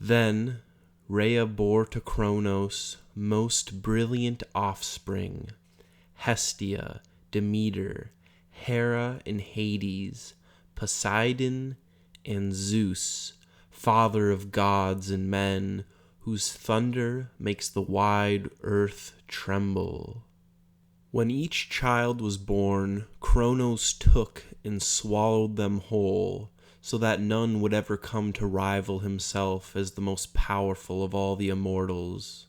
Then Rhea bore to Cronos most brilliant offspring, Hestia, Demeter, Hera and Hades, Poseidon and Zeus, father of gods and men, whose thunder makes the wide earth tremble. When each child was born, Cronos took and swallowed them whole, so that none would ever come to rival himself as the most powerful of all the immortals.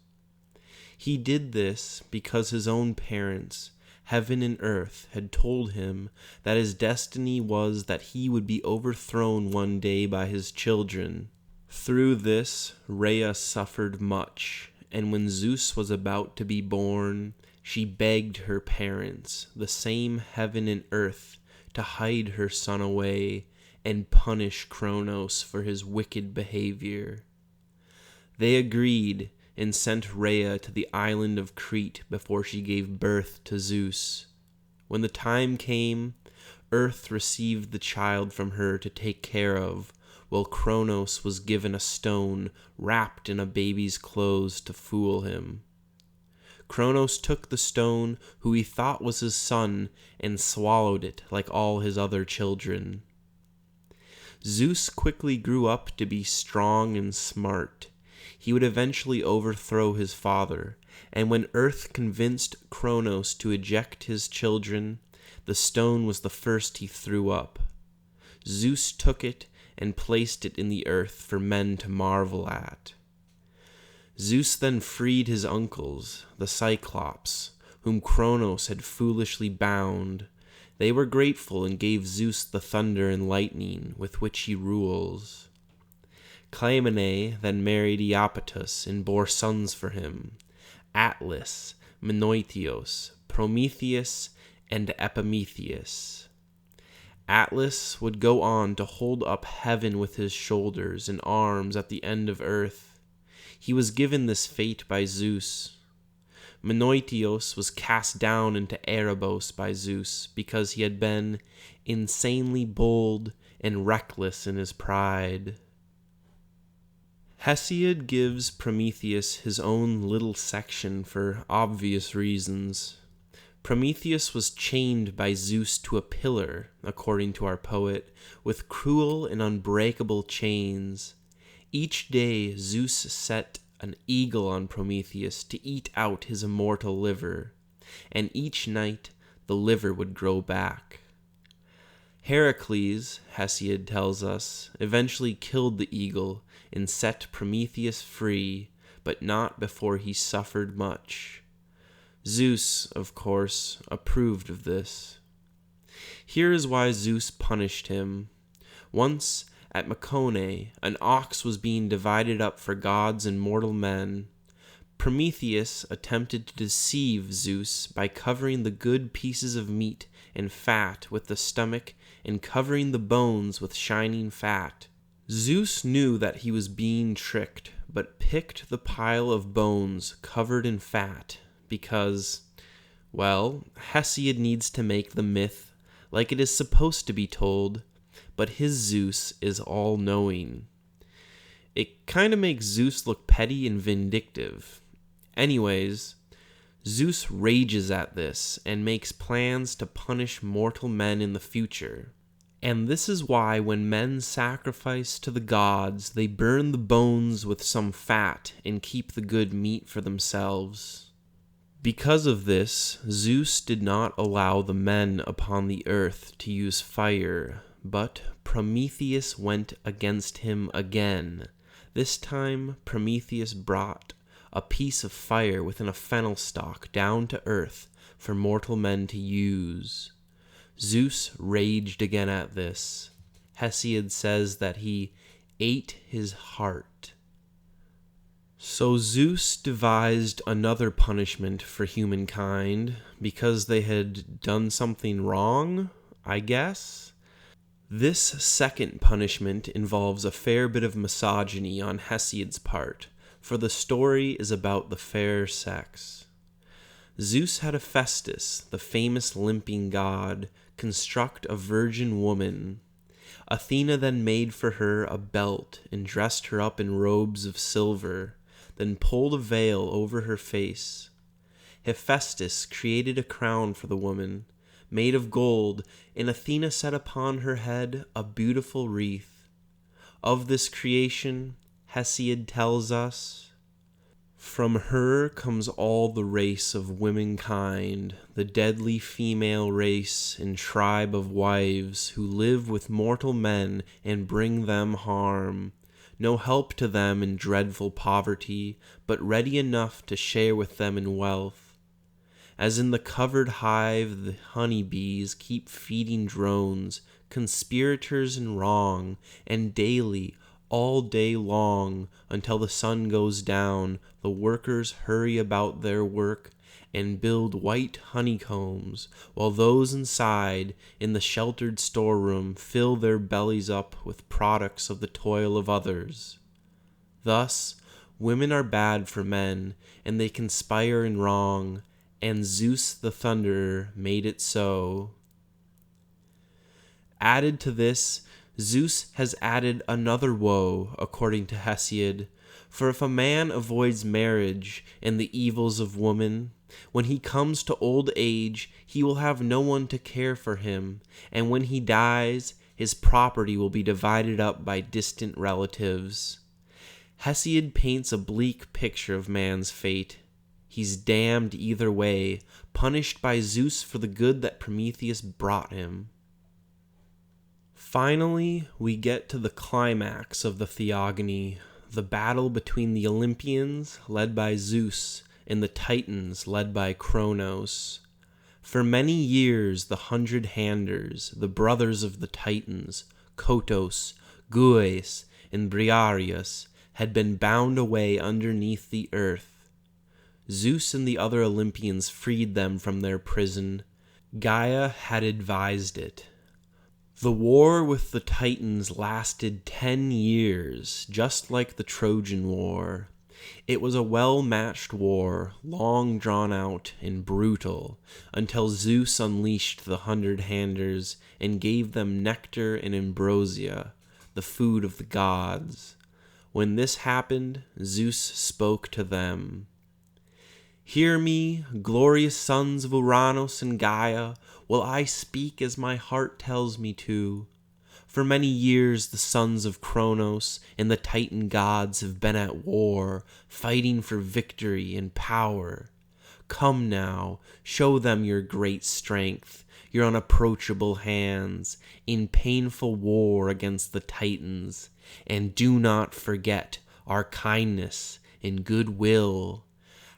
He did this because his own parents, heaven and earth, had told him that his destiny was that he would be overthrown one day by his children. Through this, Rhea suffered much, and when Zeus was about to be born, she begged her parents, the same heaven and earth, to hide her son away and punish Cronos for his wicked behavior. They agreed and sent Rhea to the island of Crete before she gave birth to Zeus. When the time came, Earth received the child from her to take care of, while Cronos was given a stone wrapped in a baby's clothes to fool him. Cronos took the stone, who he thought was his son, and swallowed it like all his other children. Zeus quickly grew up to be strong and smart. He would eventually overthrow his father, and when Earth convinced Cronos to eject his children, the stone was the first he threw up. Zeus took it and placed it in the earth for men to marvel at. Zeus then freed his uncles, the Cyclops, whom Cronos had foolishly bound. They were grateful and gave Zeus the thunder and lightning with which he rules. Clymene then married Iapetus and bore sons for him, Atlas, Menoetios, Prometheus, and Epimetheus. Atlas would go on to hold up heaven with his shoulders and arms at the end of earth. He was given this fate by Zeus. Menoetios was cast down into Erebos by Zeus because he had been insanely bold and reckless in his pride. Hesiod gives Prometheus his own little section for obvious reasons. Prometheus was chained by Zeus to a pillar, according to our poet, with cruel and unbreakable chains. Each day Zeus set an eagle on Prometheus to eat out his immortal liver, and each night the liver would grow back. Heracles, Hesiod tells us, eventually killed the eagle and set Prometheus free, but not before he suffered much. Zeus, of course, approved of this. Here is why Zeus punished him. Once, at Mecone, an ox was being divided up for gods and mortal men. Prometheus attempted to deceive Zeus by covering the good pieces of meat and fat with the stomach and covering the bones with shining fat. Zeus knew that he was being tricked, but picked the pile of bones covered in fat because, well, Hesiod needs to make the myth like it is supposed to be told, but his Zeus is all-knowing. It kind of makes Zeus look petty and vindictive. Anyways, Zeus rages at this and makes plans to punish mortal men in the future. And this is why when men sacrifice to the gods, they burn the bones with some fat and keep the good meat for themselves. Because of this, Zeus did not allow the men upon the earth to use fire, but Prometheus went against him again. This time, Prometheus brought a piece of fire within a fennel stalk down to earth for mortal men to use. Zeus raged again at this. Hesiod says that he ate his heart. So Zeus devised another punishment for humankind because they had done something wrong, I guess. This second punishment involves a fair bit of misogyny on Hesiod's part, for the story is about the fair sex. Zeus had Hephaestus, the famous limping god, construct a virgin woman. Athena then made for her a belt and dressed her up in robes of silver, then pulled a veil over her face. Hephaestus created a crown for the woman, made of gold, and Athena set upon her head a beautiful wreath. Of this creation, Hesiod tells us, "From her comes all the race of womankind, the deadly female race and tribe of wives who live with mortal men and bring them harm. No help to them in dreadful poverty, but ready enough to share with them in wealth. As in the covered hive the honey bees keep feeding drones, conspirators in wrong, and daily, all day long, until the sun goes down, the workers hurry about their work and build white honeycombs, while those inside, in the sheltered storeroom, fill their bellies up with products of the toil of others. Thus, women are bad for men, and they conspire in wrong, and Zeus the Thunderer made it so." Added to this, Zeus has added another woe, according to Hesiod. For if a man avoids marriage and the evils of woman, when he comes to old age, he will have no one to care for him, and when he dies, his property will be divided up by distant relatives. Hesiod paints a bleak picture of man's fate. He's damned either way, punished by Zeus for the good that Prometheus brought him. Finally, we get to the climax of the Theogony, the battle between the Olympians, led by Zeus, and the Titans, led by Kronos. For many years, the 100-handers, the brothers of the Titans, Kotos, Gues, and Briareus, had been bound away underneath the earth. Zeus and the other Olympians freed them from their prison. Gaia had advised it. The war with the Titans lasted 10 years, just like the Trojan War. It was a well-matched war, long drawn out and brutal, until Zeus unleashed the 100-handers and gave them nectar and ambrosia, the food of the gods. When this happened, Zeus spoke to them. "Hear me, glorious sons of Uranus and Gaia, while I speak as my heart tells me to. For many years the sons of Kronos and the Titan gods have been at war, fighting for victory and power. Come now, show them your great strength, your unapproachable hands, in painful war against the Titans, and do not forget our kindness and goodwill.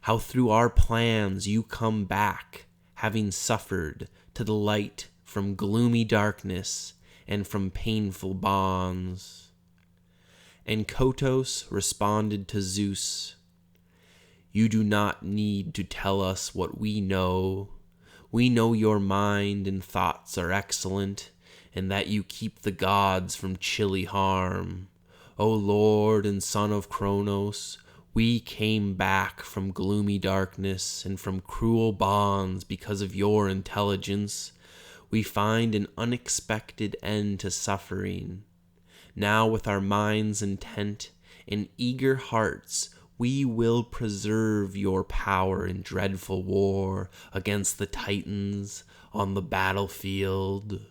How through our plans you come back, having suffered, to the light from gloomy darkness and from painful bonds." And Kotos responded to Zeus, "You do not need to tell us what we know. We know your mind and thoughts are excellent, and that you keep the gods from chilly harm. O Lord and Son of Kronos, we came back from gloomy darkness and from cruel bonds because of your intelligence. We find an unexpected end to suffering. Now with our minds intent and eager hearts, we will preserve your power in dreadful war against the Titans on the battlefield."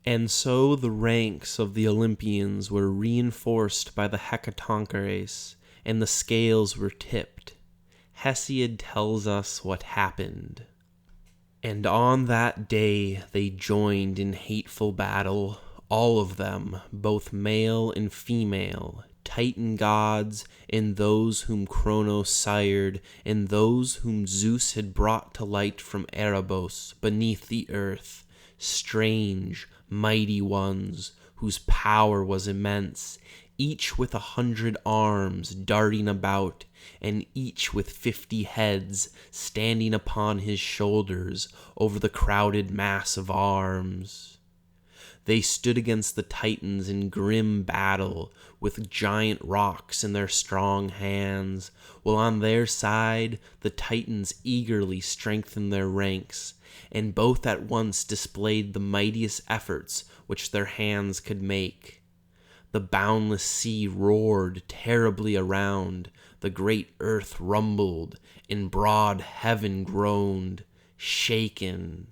And so the ranks of the Olympians were reinforced by the Hecatoncheires, and the scales were tipped. Hesiod tells us what happened. "And on that day they joined in hateful battle, all of them, both male and female, Titan gods, and those whom Kronos sired, and those whom Zeus had brought to light from Erebos, beneath the earth, strange, mighty ones, whose power was immense, each with 100 arms darting about, and each with 50 heads standing upon his shoulders over the crowded mass of arms. They stood against the Titans in grim battle, with giant rocks in their strong hands, while on their side the Titans eagerly strengthened their ranks, and both at once displayed the mightiest efforts which their hands could make. The boundless sea roared terribly around, the great earth rumbled, and broad heaven groaned, shaken.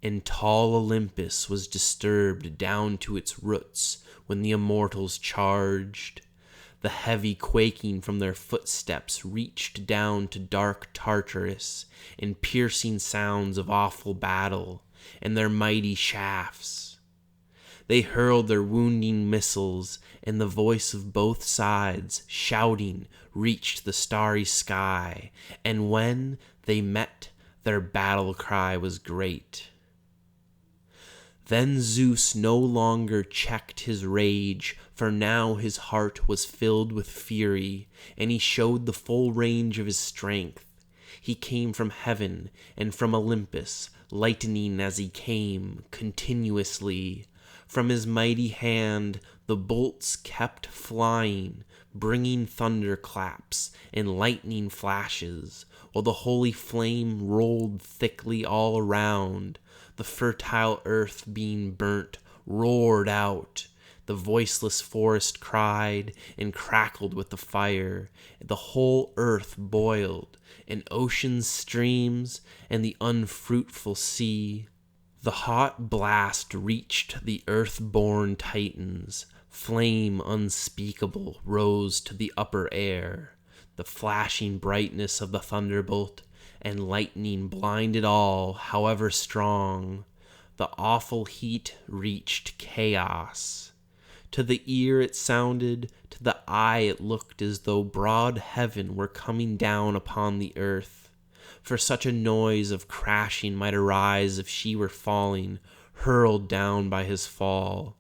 And tall Olympus was disturbed down to its roots when the immortals charged. The heavy quaking from their footsteps reached down to dark Tartarus in piercing sounds of awful battle, and their mighty shafts. They hurled their wounding missiles, and the voice of both sides, shouting, reached the starry sky, and when they met, their battle cry was great. Then Zeus no longer checked his rage, for now his heart was filled with fury, and he showed the full range of his strength. He came from heaven and from Olympus, lightning as he came, continuously. From his mighty hand the bolts kept flying, bringing thunderclaps and lightning flashes, while the holy flame rolled thickly all around. The fertile earth being burnt roared out. The voiceless forest cried and crackled with the fire. The whole earth boiled, and ocean's streams and the unfruitful sea. The hot blast reached the earth-born Titans. Flame unspeakable rose to the upper air. The flashing brightness of the thunderbolt and lightning blinded all, however strong. The awful heat reached chaos. To the ear it sounded, to the eye it looked as though broad heaven were coming down upon the earth. For such a noise of crashing might arise if she were falling, hurled down by his fall.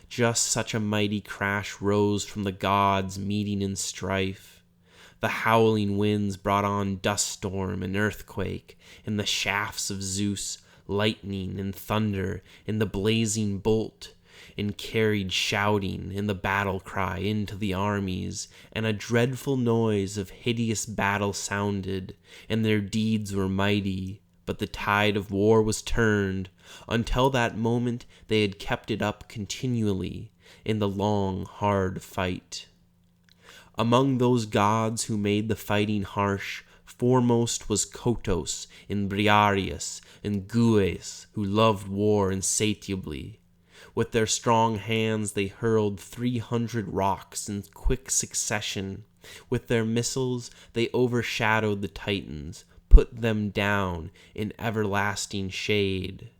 Just such a mighty crash rose from the gods meeting in strife. The howling winds brought on dust storm and earthquake, and the shafts of Zeus, lightning and thunder, and the blazing bolt, and carried shouting and the battle cry into the armies, and a dreadful noise of hideous battle sounded, and their deeds were mighty. But the tide of war was turned. Until that moment they had kept it up continually in the long, hard fight. Among those gods who made the fighting harsh, foremost was Kotos and Briareus and Gues, who loved war insatiably. With their strong hands they hurled 300 rocks in quick succession. With their missiles they overshadowed the Titans, put them down in everlasting shade.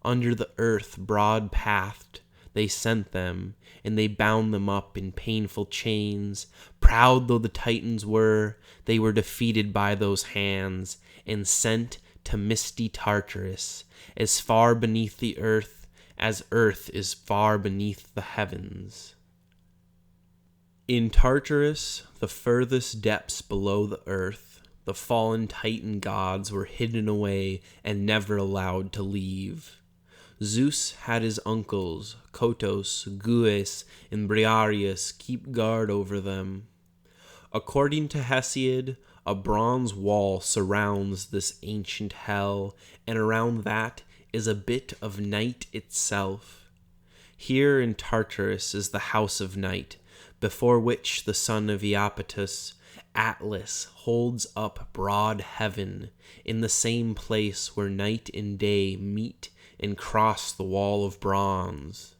Under the earth broad-pathed they sent them, and they bound them up in painful chains. Proud though the Titans were, they were defeated by those hands, and sent to misty Tartarus, as far beneath the earth as earth is far beneath the heavens. In Tartarus, the furthest depths below the earth, the fallen Titan gods were hidden away and never allowed to leave. Zeus had his uncles, Kotos, Gues, and Briareus, keep guard over them. According to Hesiod, a bronze wall surrounds this ancient hell, and around that is a bit of night itself. Here in Tartarus is the house of night, before which the son of Iapetus, Atlas, holds up broad heaven, in the same place where night and day meet and cross the wall of bronze.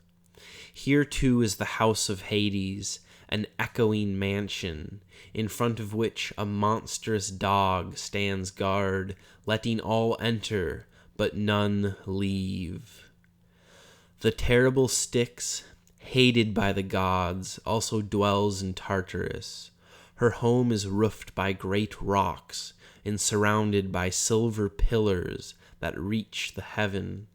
Here too is the house of Hades, an echoing mansion, in front of which a monstrous dog stands guard, letting all enter, but none leave. The terrible Styx, hated by the gods, also dwells in Tartarus. Her home is roofed by great rocks, and surrounded by silver pillars that reach the heaven.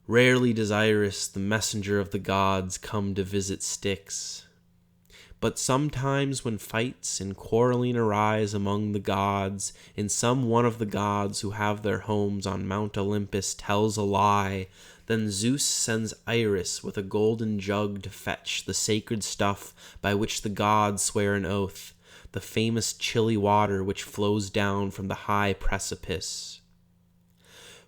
Rarely does Iris, the messenger of the gods, come to visit Styx. But sometimes when fights and quarreling arise among the gods, and some one of the gods who have their homes on Mount Olympus tells a lie, Then Zeus sends Iris with a golden jug to fetch the sacred stuff by which the gods swear an oath, the famous chilly water which flows down from the high precipice.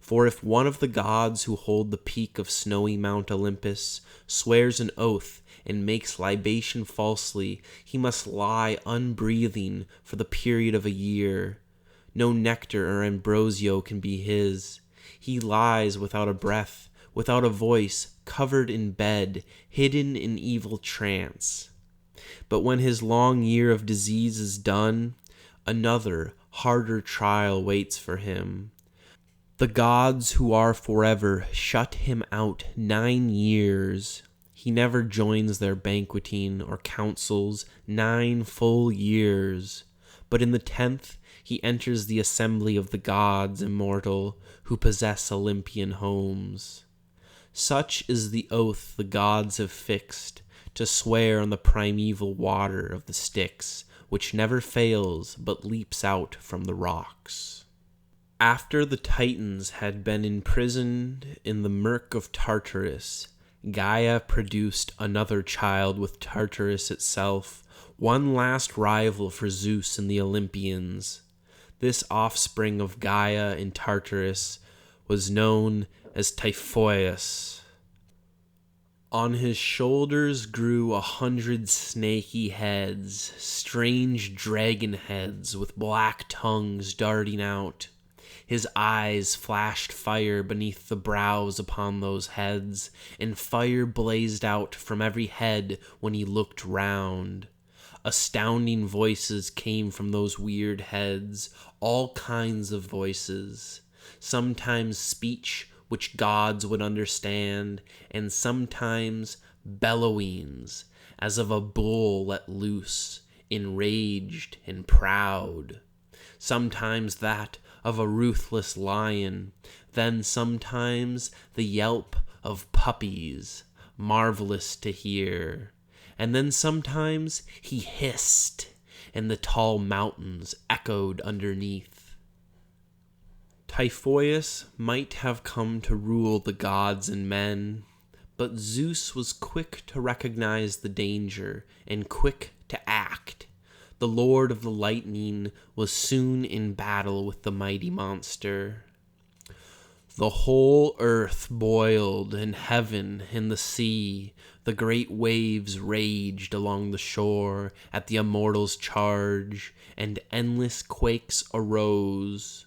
For if one of the gods who hold the peak of snowy Mount Olympus swears an oath and makes libation falsely, he must lie unbreathing for the period of a year. No nectar or ambrosio can be his. He lies without a breath, without a voice, covered in bed, hidden in evil trance. But when his long year of disease is done, another, harder trial waits for him. The gods who are forever shut him out 9 years. He never joins their banqueting or councils 9 full years. But in the 10th he enters the assembly of the gods immortal, who possess Olympian homes. Such is the oath the gods have fixed, to swear on the primeval water of the Styx, which never fails but leaps out from the rocks. After the Titans had been imprisoned in the murk of Tartarus, Gaia produced another child with Tartarus itself, one last rival for Zeus and the Olympians. This offspring of Gaia in Tartarus was known as Typhoeus. On his shoulders grew 100 snaky heads, strange dragon heads with black tongues darting out. His eyes flashed fire beneath the brows upon those heads, and fire blazed out from every head when he looked round. Astounding voices came from those weird heads, all kinds of voices. Sometimes speech which gods would understand, and sometimes bellowings, as of a bull let loose, enraged and proud. Sometimes that of a ruthless lion, then sometimes the yelp of puppies, marvelous to hear. And then sometimes he hissed, and the tall mountains echoed underneath. Typhoeus might have come to rule the gods and men, but Zeus was quick to recognize the danger and quick to act. The Lord of the Lightning was soon in battle with the mighty monster. The whole earth boiled, and heaven and the sea. The great waves raged along the shore at the immortal's charge, and endless quakes arose.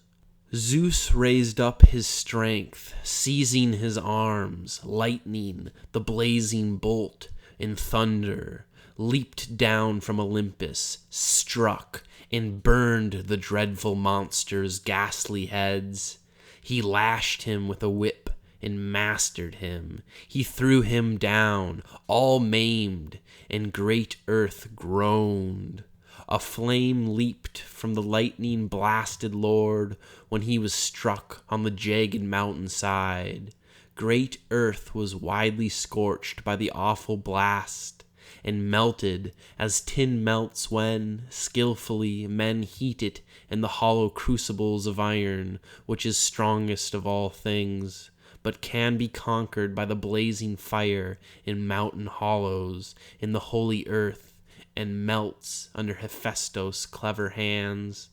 Zeus raised up his strength, seizing his arms, lightning, the blazing bolt, and thunder, leaped down from Olympus, struck, and burned the dreadful monster's ghastly heads. He lashed him with a whip and mastered him. He threw him down, all maimed, and great earth groaned. A flame leaped from the lightning-blasted lord when he was struck on the jagged mountainside. Great earth was widely scorched by the awful blast, and melted as tin melts when, skillfully, men heat it in the hollow crucibles of iron, which is strongest of all things, but can be conquered by the blazing fire in mountain hollows, in the holy earth, and melts under Hephaestos' clever hands.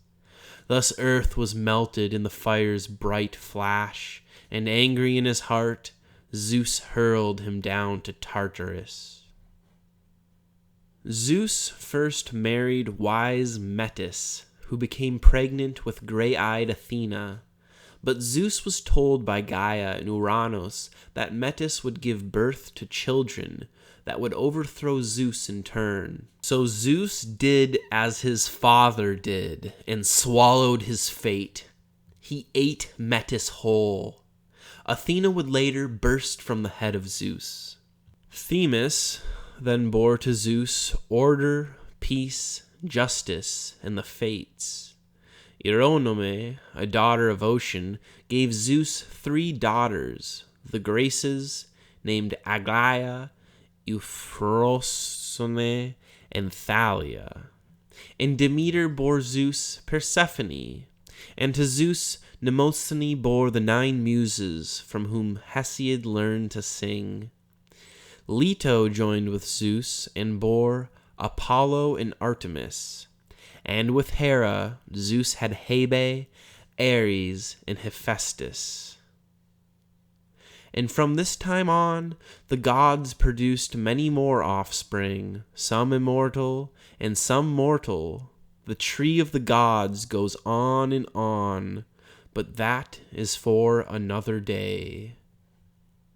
Thus earth was melted in the fire's bright flash, and angry in his heart, Zeus hurled him down to Tartarus. Zeus first married wise Metis, who became pregnant with gray-eyed Athena. But Zeus was told by Gaia and Uranus that Metis would give birth to children that would overthrow Zeus in turn. So Zeus did as his father did and swallowed his fate. He ate Metis whole. Athena would later burst from the head of Zeus. Themis then bore to Zeus order, peace, justice, and the fates. Eurynome, a daughter of Ocean, gave Zeus 3 daughters, the Graces, named Aglaia, Euphrosyne, and Thalia. And Demeter bore Zeus Persephone, and to Zeus Mnemosyne bore the 9 muses from whom Hesiod learned to sing. Leto joined with Zeus and bore Apollo and Artemis. And with Hera, Zeus had Hebe, Ares, and Hephaestus. And from this time on, the gods produced many more offspring, some immortal and some mortal. The tree of the gods goes on and on, but that is for another day.